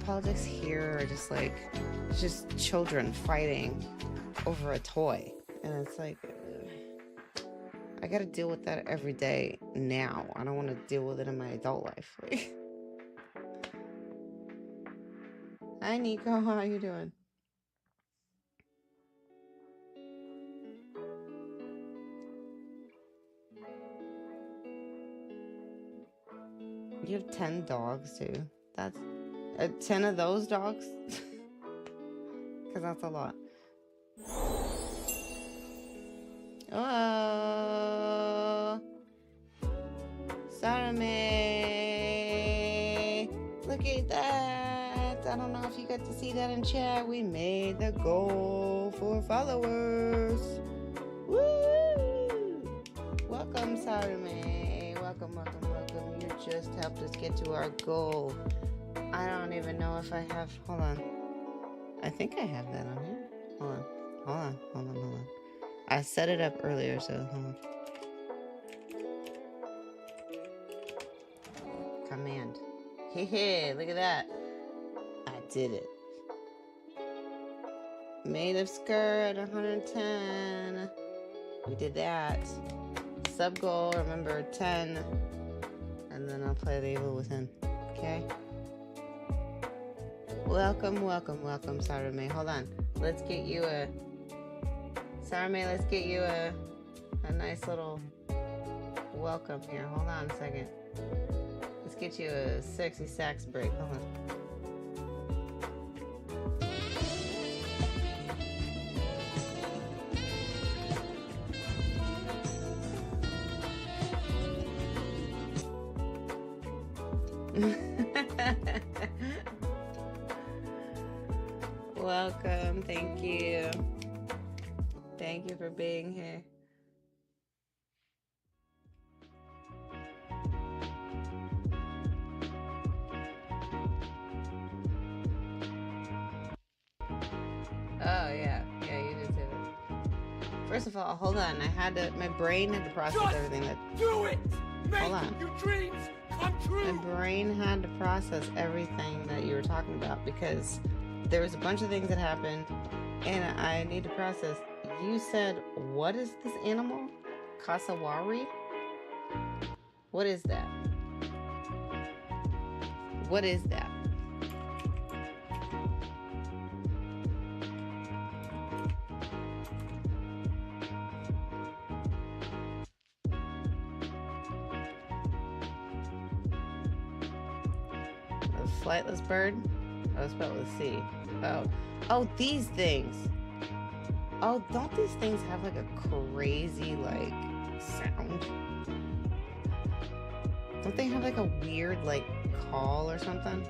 politics here are just like, it's just children fighting over a toy. And it's like, I gotta deal with that every day now. I don't want to deal with it in my adult life. Hi, Nico. How you doing? You have 10 dogs, too. That's 10 of those dogs? Because that's a lot. Oh, Sarame. Look at that. I don't know if you got to see that in chat. We made the goal for followers. Woo! Welcome, Sarame. Welcome, welcome, welcome. You just helped us get to our goal. I don't even know if I have. Hold on. I think I have that on here. Hold on. Hold on. Hold on. Hold on. I set it up earlier, so hold on. Command. Hey, look at that. I did it. Made of skirt 110. We did that. Sub goal, remember 10. And then I'll play the evil within. Okay? Welcome, welcome, welcome, Sarame. Hold on. Let's get you a... Sarame, let's get you a nice little welcome here. Hold on a second. Let's get you a sexy sax break. Hold on. Welcome. Thank you. Thank you for being here. Oh, yeah. Yeah, you did say that. First of all, hold on. My brain had to process everything that... Do it! Hold on. Your dreams come true! My brain had to process everything that you were talking about because there was a bunch of things that happened and I need to process. You said, what is this animal? Kasawari? What is that? What is that? A flightless bird? Oh, spelled with C. Oh, these things. Oh, don't these things have like a crazy like sound? Don't they have like a weird like call or something?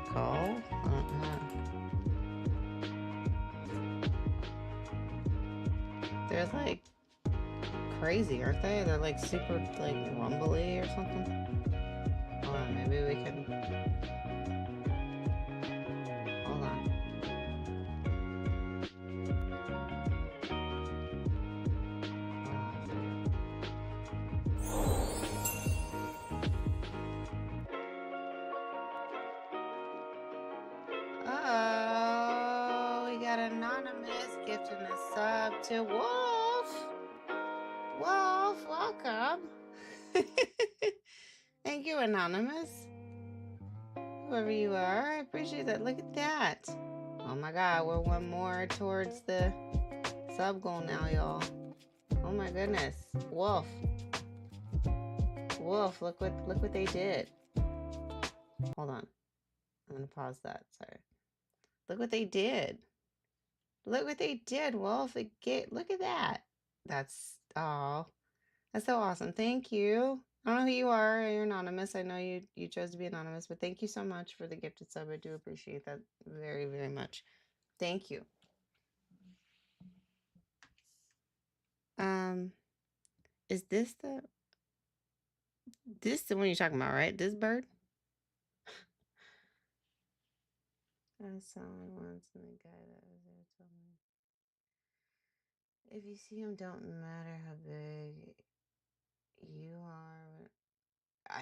Call? They're like crazy, aren't they? They're like super like rumbly or something. Hold on, maybe we can. Hold on. Oh, we got Anonymous gifting a sub to Wolf. Wolf, welcome. Thank you, Anonymous. Whoever you are, I appreciate that. Look at that. Oh my god, we're one more towards the sub goal now, y'all. Oh my goodness. Wolf. Wolf, look what they did. Hold on. I'm gonna pause that. Sorry. Look what they did. Look what they did, Wolf. Look at that. That's so awesome. Thank you. I don't know who you are. You're anonymous. I know you chose to be anonymous, but thank you so much for the gifted sub. I do appreciate that very, very much. Thank you. Is this the one you're talking about, right? This bird? I saw him once and the guy that was there told me. If you see him, don't matter how big you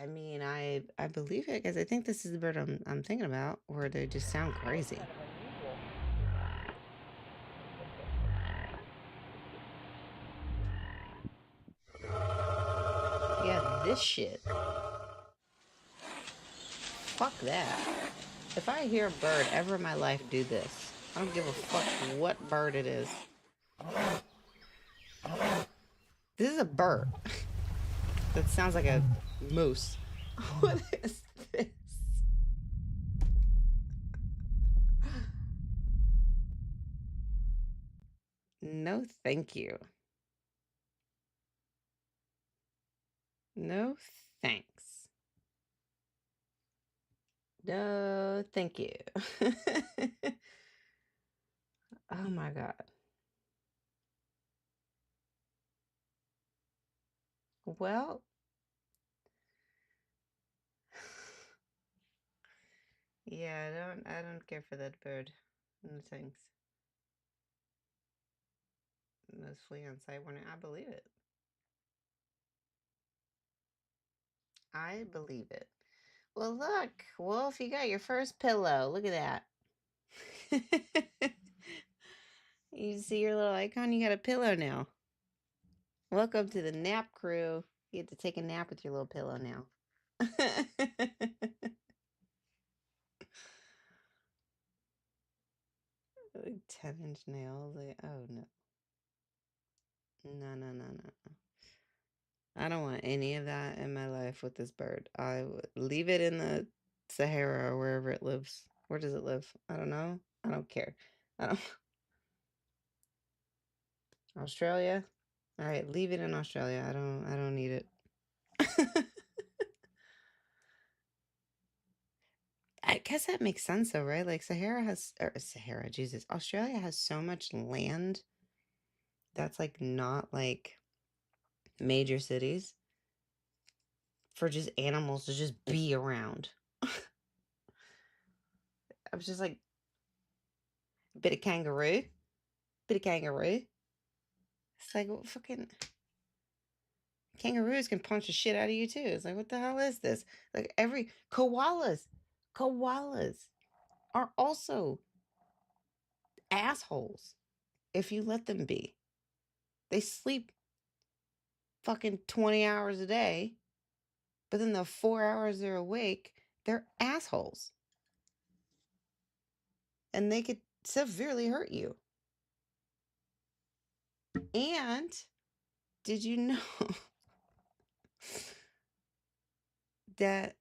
I mean, I believe it because I think this is the bird I'm thinking about, where they just sound crazy. Yeah, this shit. Fuck that. If I hear a bird ever in my life do this, I don't give a fuck what bird it is. This is a bird. That sounds like a moose. What is this? No, thank you. No, thanks. No, thank you. Oh my God. Well, yeah, I don't care for that bird. No thanks. Those flea on site warning. I believe it. I believe it. Well, look, Wolf, you got your first pillow. Look at that. You see your little icon? You got a pillow now. Welcome to the nap crew. You get to take a nap with your little pillow now. 10-inch nails. Oh no. No, no, no, no. I don't want any of that in my life with this bird. I would leave it in the Sahara or wherever it lives. Where does it live? I don't know. I don't care. I don't. Australia? All right, leave it in Australia. I don't need it. I guess that makes sense though, right? Like Sahara, Jesus. Australia has so much land that's like not like major cities for just animals to just be around. I was just like, bit of kangaroo, bit of kangaroo. It's like, well, fucking kangaroos can punch the shit out of you too. It's like, what the hell is this? Like koalas are also assholes if you let them be. They sleep fucking 20 hours a day, but then the 4 hours they're awake, they're assholes. And they could severely hurt you. And did you know that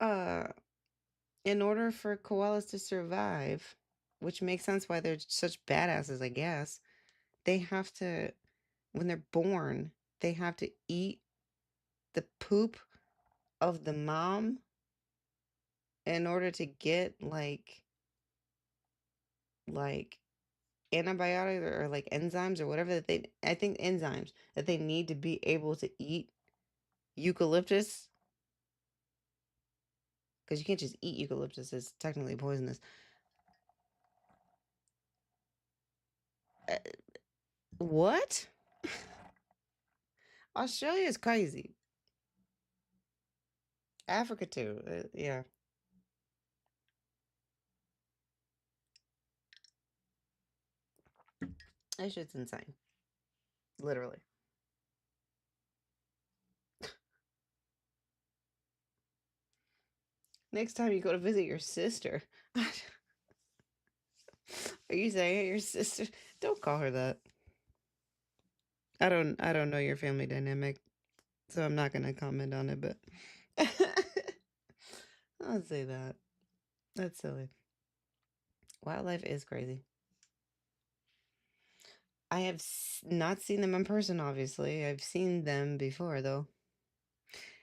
uh in order for koalas to survive, which makes sense why they're such badasses, I guess, they have to, when they're born, they have to eat the poop of the mom in order to get like antibiotics or like enzymes or whatever that they, I think enzymes that they need to be able to eat eucalyptus, because you can't just eat eucalyptus, it's technically poisonous. uh, what? Australia is crazy. Africa too, yeah. That shit's insane, literally. Next time you go to visit your sister, are you saying your sister? Don't call her that. I don't know your family dynamic, so I'm not gonna comment on it, but I'll say that. That's silly. Wildlife is crazy. I have not seen them in person, obviously. I've seen them before, though.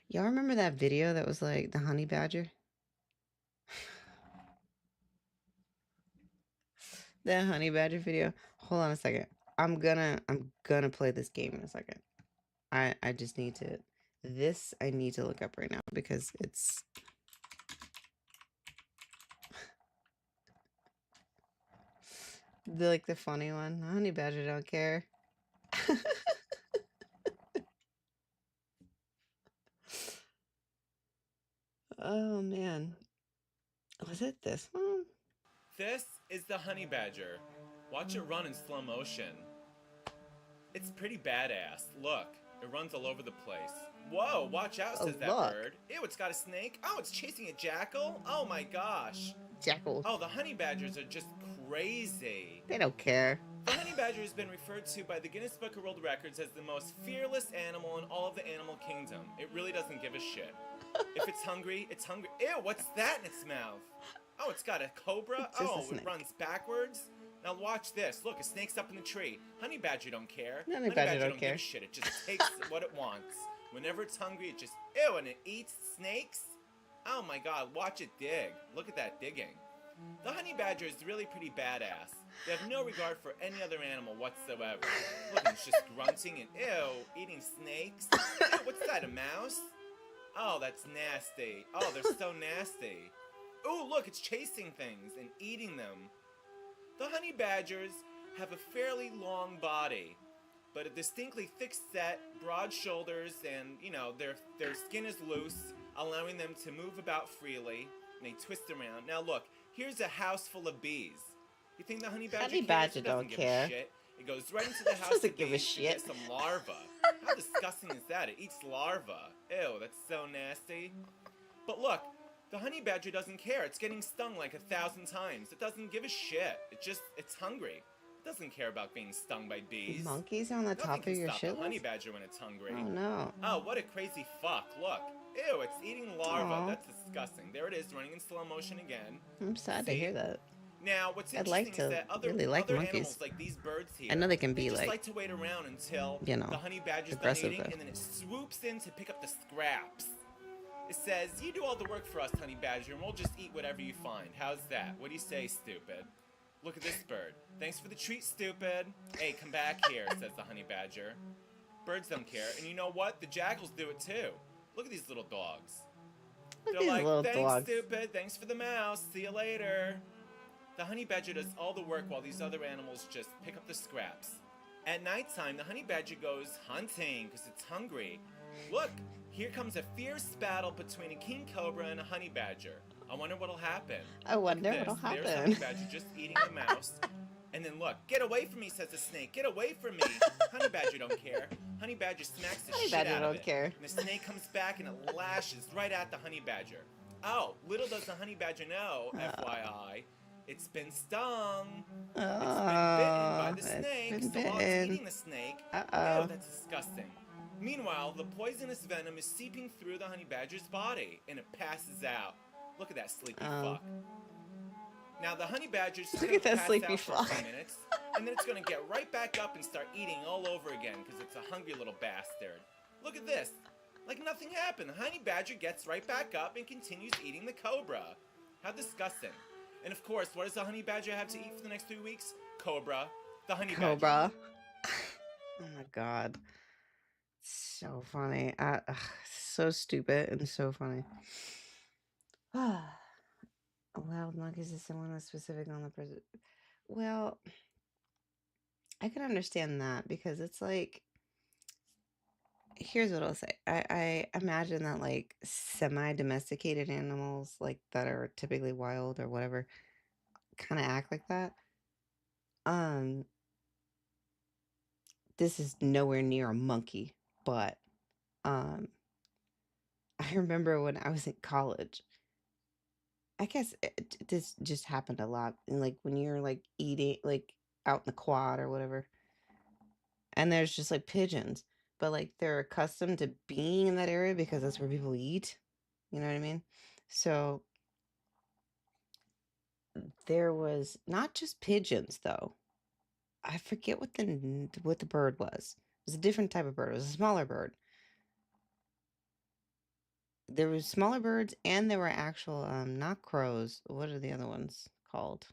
Y'all remember that video that was like the honey badger? The honey badger video? Hold on a second. I'm gonna play this game in a second. I just need to, this I need to look up right now because it's the funny one. Honey badger don't care. Oh man. Was it this one? This is the honey badger. Watch it run in slow motion. It's pretty badass. Look, it runs all over the place. Whoa, watch out, Oh, says that look. bird. Ew, it's got a snake. Oh, it's chasing a jackal. Oh my gosh. Jackal. Oh, the honey badgers are just crazy. They don't care. The honey badger has been referred to by the Guinness Book of World Records as the most fearless animal in all of the animal kingdom. It really doesn't give a shit. If it's hungry, it's hungry. Ew, what's that in its mouth? Oh, it's got a cobra. It's just a Oh, snake. it runs backwards. Now watch this. Look, a snake's up in the tree. Honey badger don't care. Honey badger don't give care. a shit. It just takes what it wants. Whenever it's hungry, it just ew, and it eats snakes. Oh my god, watch it dig. Look at that digging. The honey badger is really pretty badass. They have no regard for any other animal whatsoever. Look, it's just grunting and ew, eating snakes. Ew, what's that, a mouse? Oh, that's nasty. Oh, they're so nasty. Ooh, look, it's chasing things and eating them. The honey badgers have a fairly long body, but a distinctly thick set, broad shoulders, and, you know, their skin is loose, allowing them to move about freely, and they twist around. Now look, here's a house full of bees. You think the honey badger Honey cares? badger It doesn't don't give care. a shit. It goes right into the house Doesn't of give a bees to get shit. some larvae. How disgusting is that? It eats larvae. Ew, that's so nasty. But look, the honey badger doesn't care. It's getting stung like 1,000 times. It doesn't give a shit. It's hungry. It doesn't care about being stung by bees. Monkeys on the Nothing top can of your stop shit the honey list? badger when it's hungry. Oh no. Oh, what a crazy fuck. Look. Ew, it's eating larvae. Aw. That's disgusting. There it is, running in slow motion again. I'm sad to See? hear that. Now, what's I'd interesting like is to that other really like monkeys. animals like these birds here, I know they can be just like, like to wait around until you know, the honey badger's done aggressive, eating, though. and then it swoops in to pick up the scraps. It says, you do all the work for us, honey badger, and we'll just eat whatever you find. How's that? What do you say, stupid? Look at this bird. Thanks for the treat, stupid. Hey, come back here, says the honey badger. Birds don't care, and you know what? The jackals do it too. Look at these little dogs. Look at They're these like, little thanks, dogs. stupid. Thanks for the mouse. See you later. The honey badger does all the work while these other animals just pick up the scraps. At nighttime, the honey badger goes hunting because it's hungry. Look, here comes a fierce battle between a king cobra and a honey badger. I wonder what'll happen. I wonder Look at what'll this. There's honey happen. badger just eating the mouse. And then look, get away from me, says the snake. Get away from me. Honey badger don't care. Honey badger smacks the Honey shit badger out of don't it. care. And the snake comes back and it lashes right at the honey badger. Oh, little does the honey badger know, FYI, it's been stung. It's been bitten by the snake, it's been so while it's bitten. eating the snake, Uh-oh. ew, that's disgusting. Meanwhile, the poisonous venom is seeping through the honey badger's body, and it passes out. Look at that sleepy Oh. fuck. Now the honey badger's just Look gonna at that pass sleepy out for a few fuck. minutes, and then it's gonna get right back up and start eating all over again, because it's a hungry little bastard. Look at this. Like nothing happened. The honey badger gets right back up and continues eating the cobra. How disgusting. And of course, what does the honey badger have to eat for the next 3 weeks? Cobra. The honey badger. Cobra. Oh my god. So funny. So stupid and so funny. Wild monkeys is someone that's specific on the person. Well, I can understand that because it's like, here's what I'll say. I imagine that like semi-domesticated animals, like that are typically wild or whatever, kind of act like that. This is nowhere near a monkey, but I remember when I was in college. I guess this just happened a lot, and like when you're like eating, like out in the quad or whatever, and there's just like pigeons, but like they're accustomed to being in that area because that's where people eat. You know what I mean? So there was not just pigeons though. I forget what the bird was. It was a different type of bird. It was a smaller bird. There was smaller birds and there were actual not crows. What are the other ones called?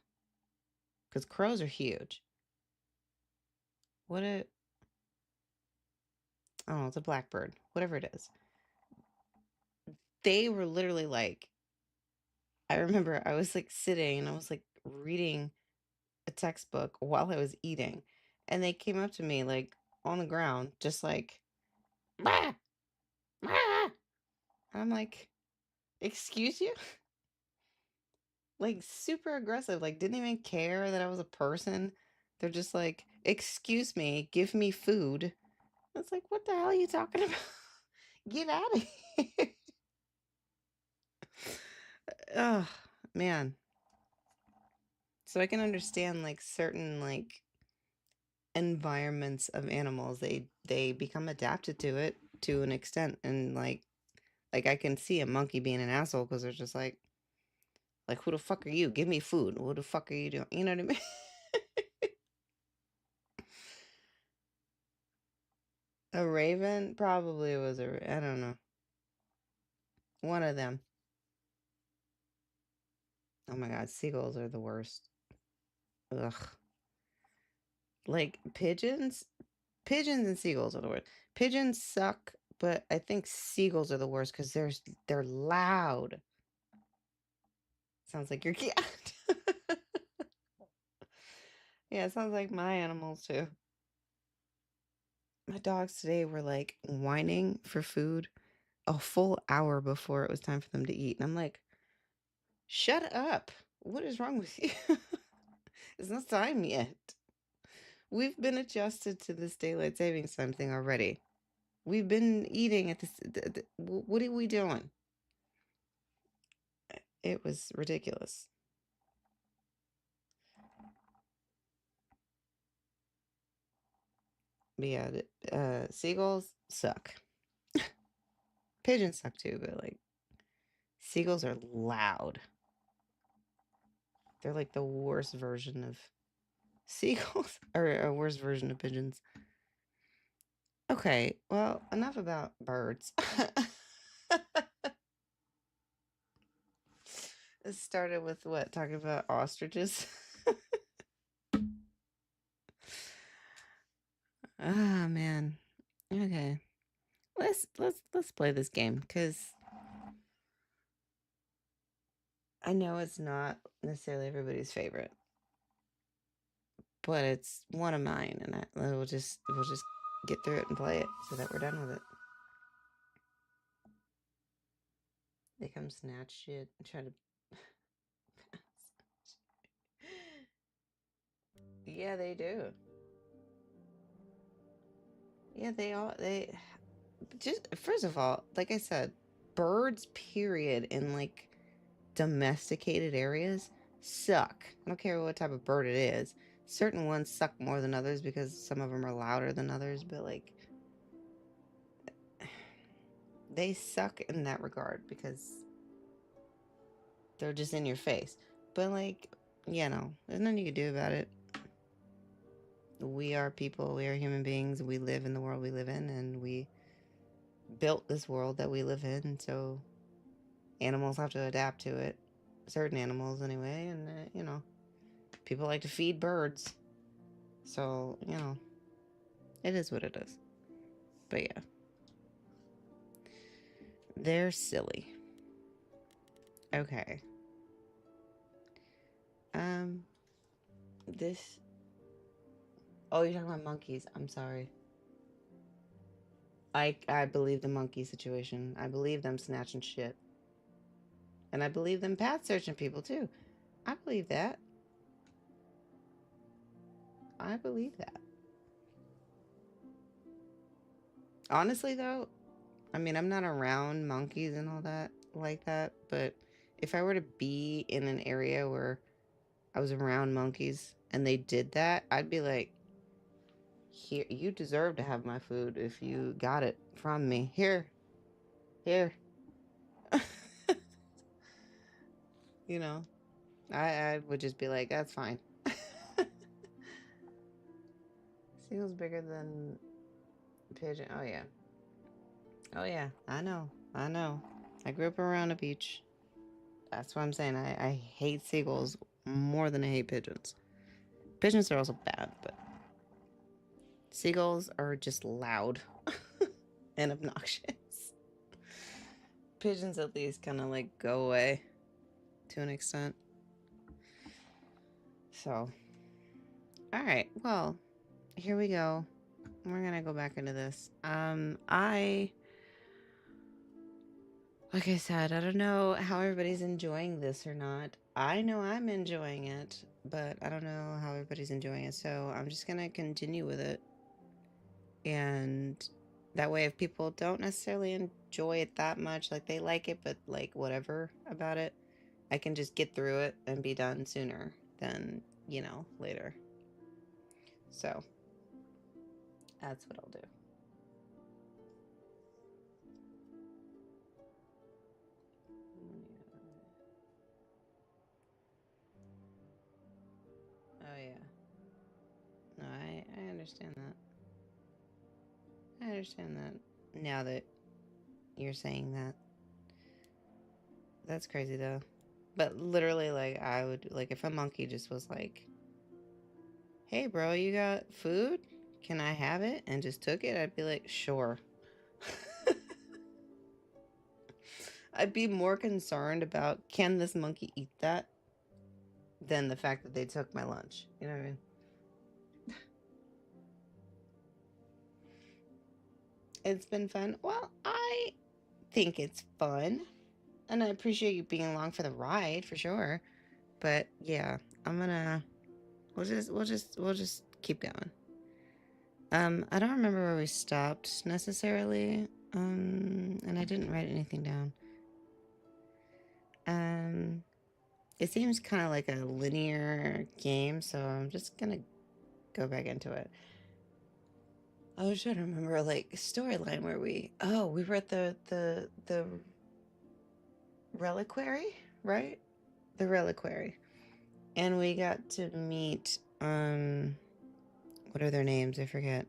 Because crows are huge. Oh, it's a blackbird. Whatever it is. They were literally like, I remember I was like sitting and I was like reading a textbook while I was eating, and they came up to me like on the ground, just like, "Bah! Ah!" And I'm like, Excuse you? Like, super aggressive. Like, didn't even care that I was a person. They're just like, excuse me, give me food. It's like, what the hell are you talking about? Get out of here. Oh, man. So I can understand, like, certain, like, environments of animals. They become adapted to it to an extent. And, like I can see a monkey being an asshole because they're just like, who the fuck are you? Give me food. What the fuck are you doing? You know what I mean? A raven? Probably was I don't know. One of them. Oh my god, seagulls are the worst. Ugh. Like, pigeons? Pigeons and seagulls are the worst. Pigeons suck, but I think seagulls are the worst because they're loud. Sounds like your cat. Yeah, it sounds like my animals too. My dogs today were like whining for food a full hour before it was time for them to eat. And I'm like, shut up. What is wrong with you? It's not time yet. We've been adjusted to this daylight savings time thing already. We've been eating at this. What are we doing? It was ridiculous. But yeah, seagulls suck. Pigeons suck too, but like, seagulls are loud. They're like the worst version of seagulls, or a worse version of pigeons. Okay, well, enough about birds. It started with what? Talking about ostriches? Ah, man. Okay. Let's play this game, because I know it's not necessarily everybody's favorite, but it's one of mine, and we'll just get through it and play it so that we're done with it. They come snatch shit and try to. Yeah, they do. Yeah, they just, first of all, like I said, birds, period, in like domesticated areas suck. I don't care what type of bird it is. Certain ones suck more than others because some of them are louder than others, but like, they suck in that regard because they're just in your face. But like, there's nothing you can do about it. We are people, we are human beings, we live in the world we live in, and we built this world that we live in, so animals have to adapt to it. Certain animals, anyway, and people like to feed birds. So, it is what it is. But yeah. They're silly. Okay. This. Oh, you're talking about monkeys. I'm sorry. I believe the monkey situation. I believe them snatching shit. And I believe them path searching people too. I believe that. I believe that. Honestly, though, I mean, I'm not around monkeys and all that like that, but if I were to be in an area where I was around monkeys and they did that, I'd be like, here, you deserve to have my food if you got it from me. Here. you know, I would just be like, that's fine. Seal's bigger than pigeon. Oh, yeah. Oh, yeah. I know. I grew up around a beach. That's what I'm saying. I hate seagulls more than I hate pigeons. Pigeons are also bad, but seagulls are just loud and obnoxious. Pigeons at least kind of like go away to an extent. So, all right. Well, here we go. We're gonna go back into this. Like I said, I don't know how everybody's enjoying this or not. I know I'm enjoying it, but I don't know how everybody's enjoying it. So I'm just going to continue with it. And that way, if people don't necessarily enjoy it that much, like they like it, but like whatever about it, I can just get through it and be done sooner than, you know, later. So that's what I'll do. Oh yeah. No, I understand that. I understand that. Now that you're saying that. That's crazy though. But literally, like, I would, like, if a monkey just was like, hey, bro, you got food? Can I have it? And just took it, I'd be like, sure. I'd be more concerned about, can this monkey eat that? Than the fact that they took my lunch. You know what I mean? It's been fun. Well, I think it's fun. And I appreciate you being along for the ride for sure. But yeah, I'm gonna we'll just keep going. I don't remember where we stopped necessarily. And I didn't write anything down. It seems kind of like a linear game, so I'm just gonna go back into it. I was trying to remember like storyline where we were at the reliquary, right? The reliquary. And we got to meet what are their names? I forget.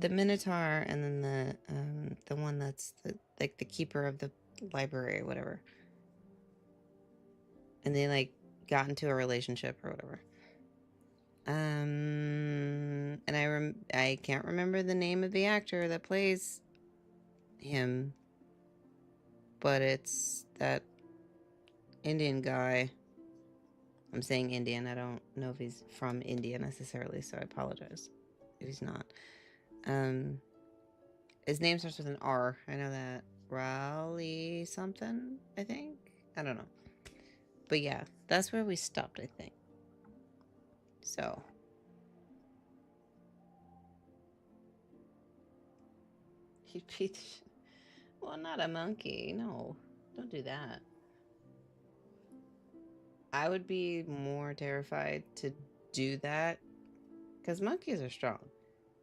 The Minotaur, and then the one that's like the keeper of the library or whatever. And they like got into a relationship or whatever. And I can't remember the name of the actor that plays him, but it's that Indian guy. I'm saying Indian. I don't know if he's from India necessarily, so I apologize if he's not. His name starts with an R. I know that. Raleigh something, I think. I don't know. But yeah, that's where we stopped, I think. So. He'd be... Well, not a monkey. No. Don't do that. I would be more terrified to do that. Because monkeys are strong.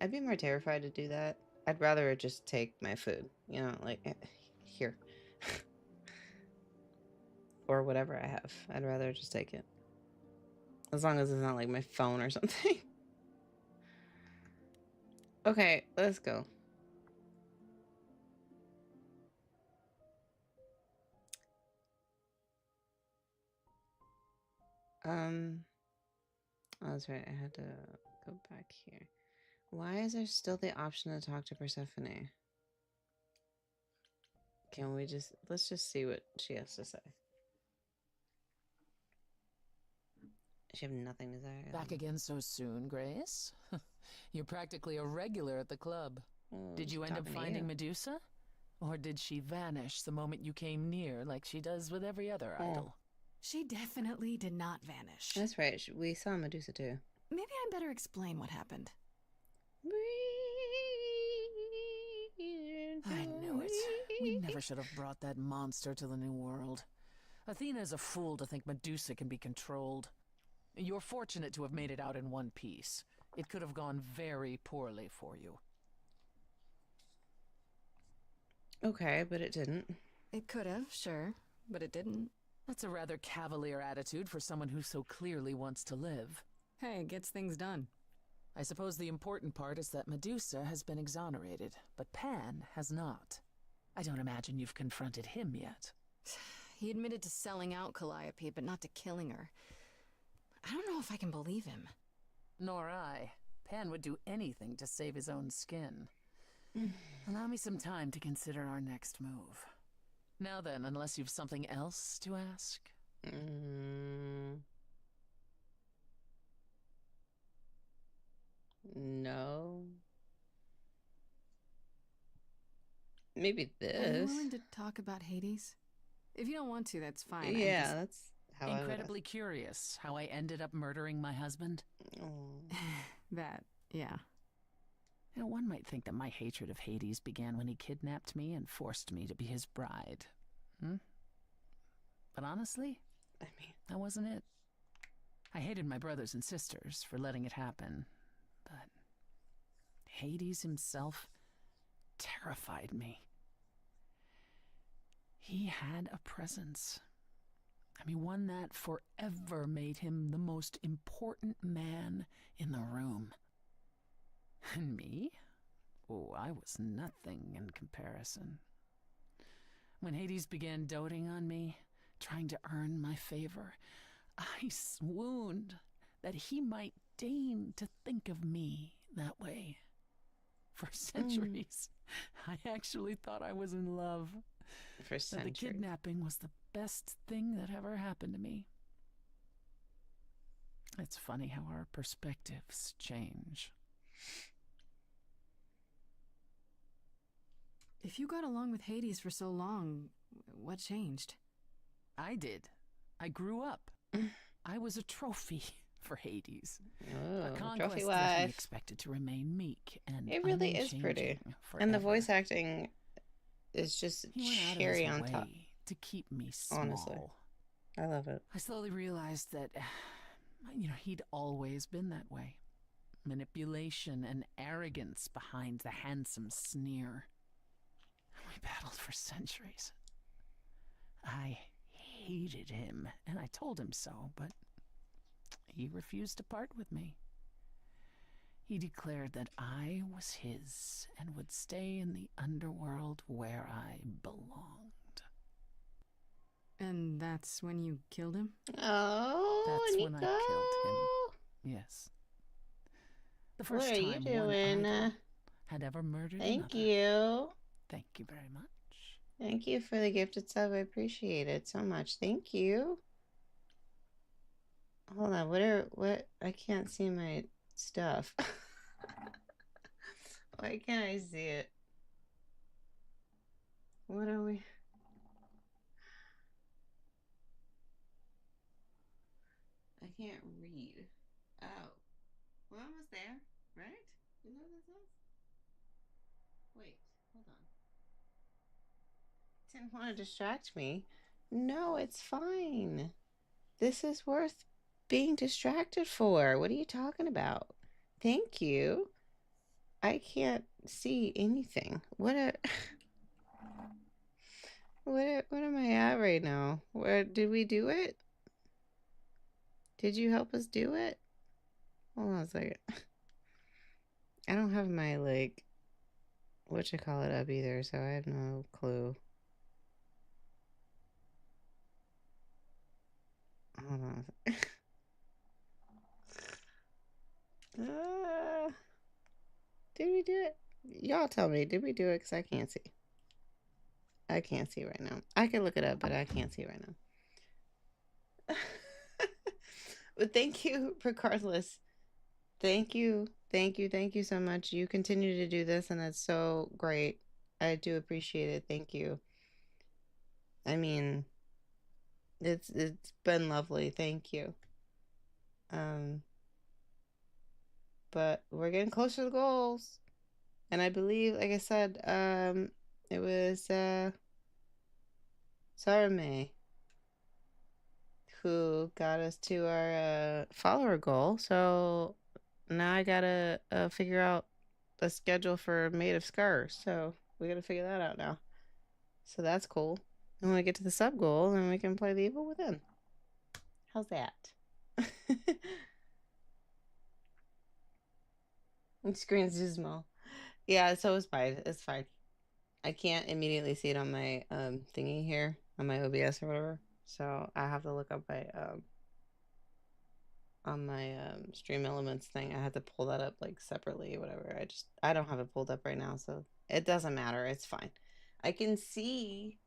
I'd be more terrified to do that. I'd rather just take my food. You know, like, here. Or whatever I have. I'd rather just take it. As long as it's not like my phone or something. Okay, let's go. Oh, that's right. I had to go back here. Why is there still the option to talk to Persephone? Can we just... Let's just see what she has to say. She have nothing to say. Back again so soon, Grace? You're practically a regular at the club. Well, did you end up finding Medusa? Or did she vanish the moment you came near, like she does with every other idol? She definitely did not vanish. That's right. We saw Medusa too. Maybe I better explain what happened. I knew it. We never should have brought that monster to the New World. Athena is a fool to think Medusa can be controlled. You're fortunate to have made it out in one piece. It could have gone very poorly for you. Okay, but it didn't. It could have, sure, but it didn't. That's a rather cavalier attitude for someone who so clearly wants to live. Hey, gets things done. I suppose the important part is that Medusa has been exonerated, but Pan has not. I don't imagine you've confronted him yet. He admitted to selling out Calliope, but not to killing her. I don't know if I can believe him. Nor I. Pan would do anything to save his own skin. Allow me some time to consider our next move. Now then, unless you've something else to ask? No. Maybe Are you this. willing to talk about Hades? If you don't want to, that's fine. Yeah, that's how Incredibly curious how I ended up murdering my husband. I would. That, yeah. You know, one might think that my hatred of Hades began when he kidnapped me and forced me to be his bride. But honestly, I mean, that wasn't it. I hated my brothers and sisters for letting it happen, but Hades himself terrified me. He had a presence. I mean, one that forever made him the most important man in the room. And me? Oh, I was nothing in comparison. When Hades began doting on me, trying to earn my favor, I swooned that he might deign to think of me that way. For centuries, I actually thought I was in love. for That the centuries. kidnapping was the best thing that ever happened to me. It's funny how our perspectives change. If you got along with Hades for so long, what changed? I did. I grew up. I was a trophy for Hades. Oh, A conquest trophy that he wife. expected to remain meek and It really is pretty. unchanging And the forever. voice acting is just He went out of cherry his on way top. to keep me small. Honestly. I love it. I slowly realized that, he'd always been that way. Manipulation and arrogance behind the handsome sneer. We battled for centuries. I hated him, and I told him so, but he refused to part with me. He declared that I was his and would stay in the underworld where I belonged. And that's when you killed him? Oh, That's when Nico. I killed him. Yes. The first What are you time doing? one idol had ever murdered Thank another. you. Thank you very much. Thank you for the gifted sub. I appreciate it so much. Thank you. Hold on. What? I can't see my stuff. Why can't I see it? What are we? I can't read. Oh. We're almost there, right? You know what this is? Wait, hold on. Didn't want to distract me. No, it's fine. This is worth being distracted for. What are you talking about? Thank you. I can't see anything. What am I at right now? Where did we do it? Did you help us do it? Hold on a second. I don't have my whatchamacallit up either, so I have no clue. Hold on a second. Did we do it? Y'all tell me, did we do it? Because I can't see. I can't see right now. I can look it up, but I can't see right now. But thank you, regardless. Thank you. Thank you. Thank you so much. You continue to do this, and that's so great. I do appreciate it. Thank you. I mean, it's been lovely. Thank you. But we're getting closer to the goals. And I believe, like I said, it was Sarame who got us to our follower goal. So now I gotta figure out a schedule for Maid of Scars. So we gotta figure that out now. So that's cool. And when we get to the sub goal, then we can play the Evil Within. How's that? Screen's too small. Yeah, so it's fine. It's fine. I can't immediately see it on my thingy here, on my OBS or whatever. So I have to look up my on my Stream Elements thing. I had to pull that up separately or whatever. I don't have it pulled up right now, so it doesn't matter. It's fine. I can see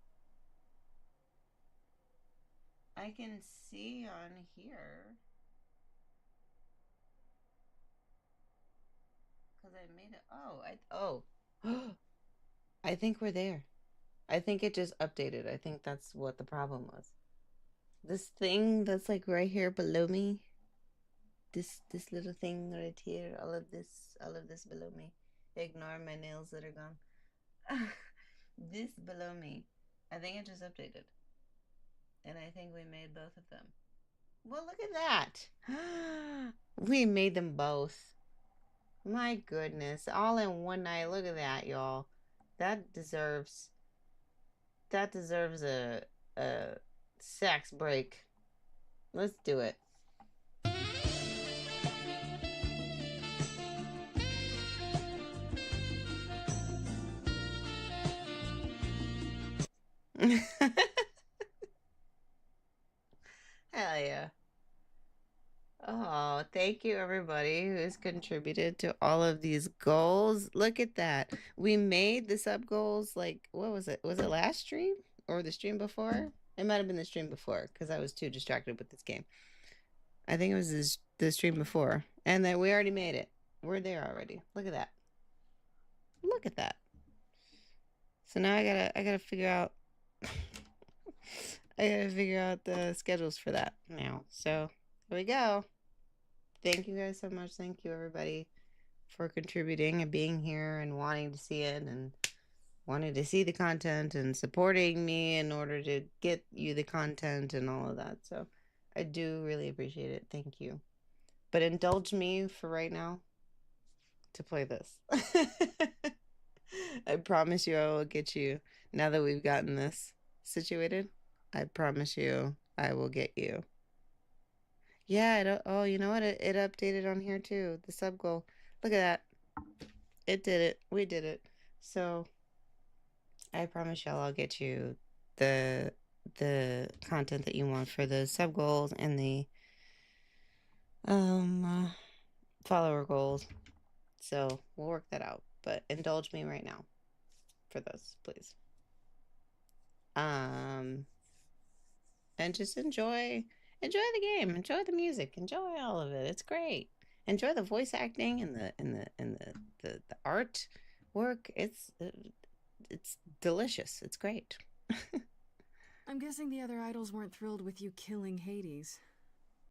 on here because I made it. Oh. I think we're there. I think it just updated. I think that's what the problem was. This thing that's like right here below me. This little thing right here. All of this below me. Ignore my nails that are gone. This below me. I think it just updated. And I think we made both of them. Well, look at that. We made them both. My goodness. All in one night. Look at that, y'all. That deserves a sax break. Let's do it. Hell yeah. Oh, thank you everybody who's contributed to all of these goals. Look at that. We made the sub goals like what was it? Was it last stream or the stream before? It might have been the stream before because I was too distracted with this game. I think it was the stream before. And then we already made it. We're there already. Look at that. Look at that. So now I gotta figure out I gotta figure out the schedules for that now. So here we go. Thank you guys so much. Thank you everybody for contributing and being here and wanting to see it and wanting to see the content and supporting me in order to get you the content and all of that. So I do really appreciate it. Thank you. But indulge me for right now to play this. I promise you I will get you, now that we've gotten this situated, I promise you I will get you. Yeah, oh, you know what? It updated on here too. The sub goal. Look at that. It did it. We did it. So I promise y'all I'll get you the content that you want for the sub goals and the follower goals. So we'll work that out. But indulge me right now for those, please. And just enjoy the game, enjoy the music, enjoy all of it. It's great. Enjoy the voice acting and the art work. It's delicious. It's great. I'm guessing the other idols weren't thrilled with you killing Hades.